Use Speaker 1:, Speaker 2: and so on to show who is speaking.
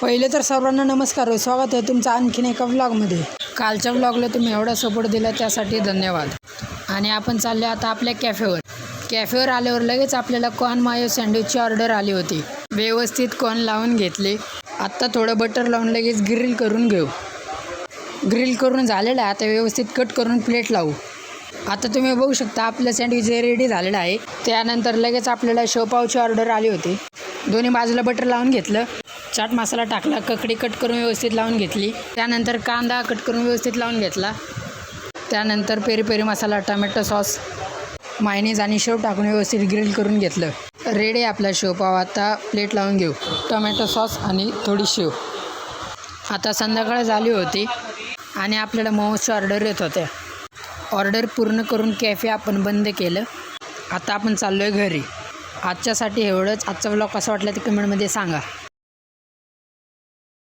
Speaker 1: पहिले तर सर्वांना नमस्कार, स्वागत आहे तुमचं आणखीन एका व्लॉगमध्ये। कालच्या व्लॉगला तुम्ही एवढा सपोर्ट दिला त्यासाठी धन्यवाद। आणि आपण चालले आता आपल्या कॅफेवर आल्यावर लगेच आपल्याला कॉर्न मायो सँडविचची ऑर्डर आली होती। व्यवस्थित कॉर्न लावून घेतले। आत्ता थोडं बटर लावून लगेच ग्रिल करून घेऊ। ग्रिल करून झालेलं आहे, आता व्यवस्थित कट करून प्लेट लावू। आता तुम्ही बघू शकता आपलं सँडविच रेडी झालेलं आहे। त्यानंतर लगेच आपल्याला शेवपावची ऑर्डर आली होती। दोन्ही बाजूला बटर लावून घेतलं, चाट मसाला टाकला, ककडी कट करून व्यवस्थित लावून घेतली। त्यानंतर कांदा कट करून व्यवस्थित लावून घेतला। त्यानंतर पेरी पेरी मसाला, टोमॅटो सॉस, मायोनीज आणि शेव टाकून व्यवस्थित ग्रिल करून घेतलं। रेडी आपला शेवपाव। आता प्लेट लावून घेऊ, टोमॅटो सॉस आणि थोडी शेव। आता संध्याकाळ झाली होती आणि आपल्याला मोमोजची ऑर्डर येत होत्या। ऑर्डर पूर्ण करून कॅफे आपण बंद केलं। आता आपण चाललो आहे घरी। आजच्यासाठी एवढंच। आजचा व्लॉग कसा वाटला ते कमेंटमध्ये सांगा।